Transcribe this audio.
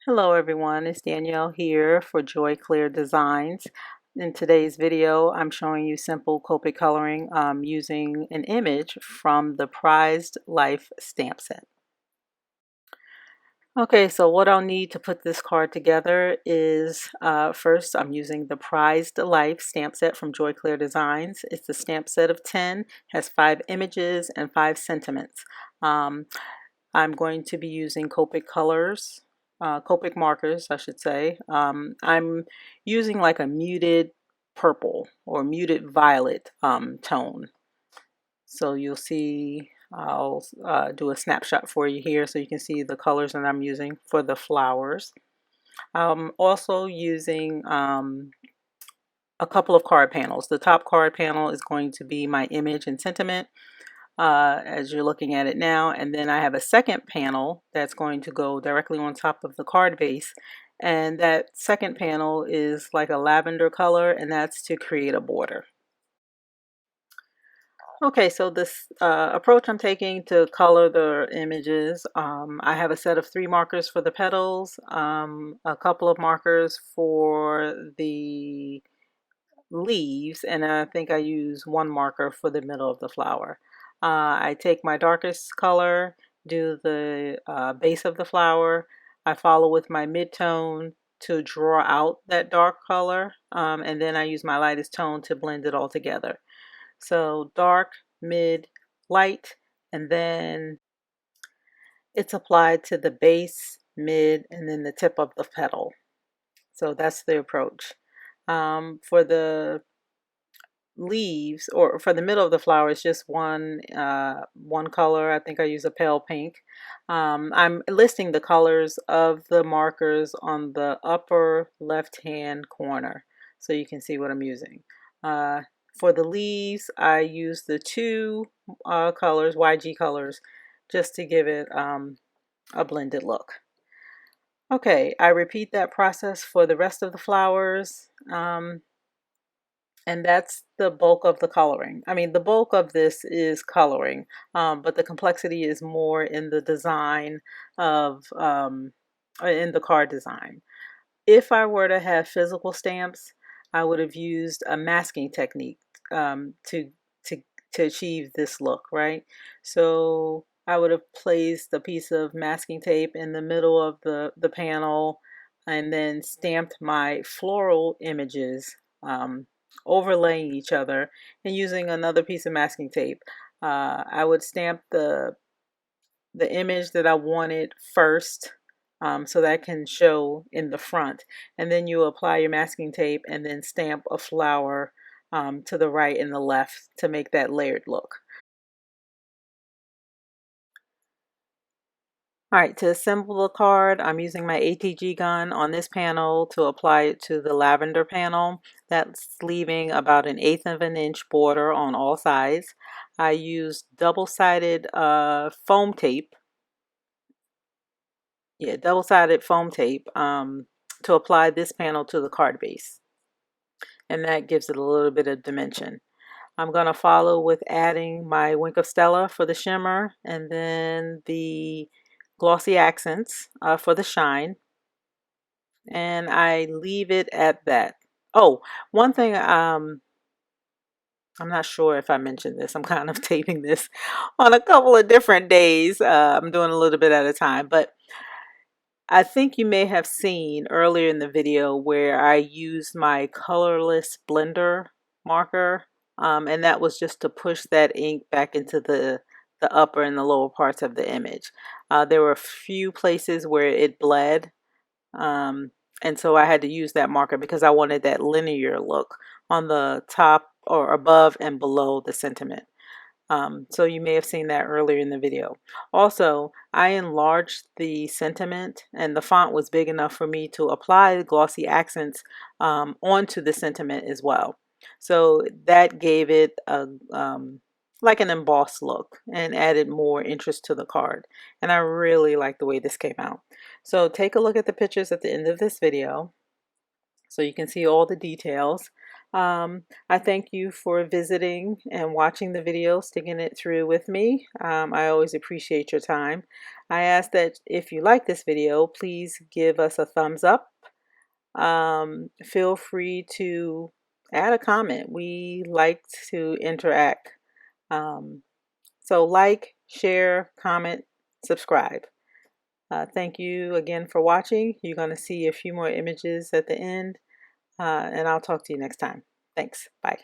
Hello everyone, it's Danielle here for Joy Clair Designs. In today's video, I'm showing you simple Copic coloring using an image from the Prized Life stamp set. Okay, so what I'll need to put this card together is first I'm using the Prized Life stamp set from Joy Clair Designs. It's a stamp set of 10, has 5 images and 5 sentiments. I'm going to be using Copic colors, Copic markers, I should say. I'm using like a muted purple or muted violet tone. So you'll see, I'll do a snapshot for you here so you can see the colors that I'm using for the flowers. I'm also using a couple of card panels. The top card panel is going to be my image and sentiment. As you're looking at it now, and then I have a second panel that's going to go directly on top of the card base, and that second panel is like a lavender color, and that's to create a border. Okay, so this approach I'm taking to color the images, I have a set of 3 markers for the petals, a couple of markers for the leaves, and I think I use 1 marker for the middle of the flower. I take my darkest color, do the base of the flower. I follow with my mid-tone to draw out that dark color, and then I use my lightest tone to blend it all together. So dark, mid, light, and then it's applied to the base, mid, and then the tip of the petal. So that's the approach. For the leaves, or for the middle of the flower, it's just one color. I think I use a pale pink. I'm listing the colors of the markers on the upper left hand corner so you can see what I'm using. For the leaves, I use the 2 colors, YG colors, just to give it a blended look. Okay, I repeat that process for the rest of the flowers. And that's the bulk of the coloring. I mean, the bulk of this is coloring, but the complexity is more in the design of, in the card design. If I were to have physical stamps, I would have used a masking technique to, to, to achieve this look, right? So I would have placed a piece of masking tape in the middle of the panel and then stamped my floral images overlaying each other and using another piece of masking tape. I would stamp the image that I wanted first, so that can show in the front, and then you apply your masking tape and then stamp a flower to the right and the left to make that layered look. All right, to assemble the card, I'm using my ATG gun on this panel to apply it to the lavender panel. That's leaving about 1/8 of an inch border on all sides. I used double-sided foam tape. Yeah, double-sided foam tape to apply this panel to the card base. And that gives it a little bit of dimension. I'm going to follow with adding my Wink of Stella for the shimmer, and then the glossy accents for the shine, and I leave it at that. Oh, one thing, I'm not sure if I mentioned this. I'm kind of taping this on a couple of different days. I'm doing a little bit at a time, but I think you may have seen earlier in the video where I used my colorless blender marker, and that was just to push that ink back into the upper and the lower parts of the image. There were a few places where it bled, and so I had to use that marker because I wanted that linear look on the top or above and below the sentiment. So you may have seen that earlier in the video. Also, I enlarged the sentiment, and the font was big enough for me to apply the glossy accents onto the sentiment as well. So that gave it a like an embossed look and added more interest to the card. And I really like the way this came out. So take a look at the pictures at the end of this video so you can see all the details. I thank you for visiting and watching the video, sticking it through with me. I always appreciate your time. I ask that if you like this video, please give us a thumbs up. Feel free to add a comment. We like to interact. Um, so like, share, comment, subscribe. Thank you again for watching. You're going to see a few more images at the end, and I'll talk to you next time. Thanks. Bye.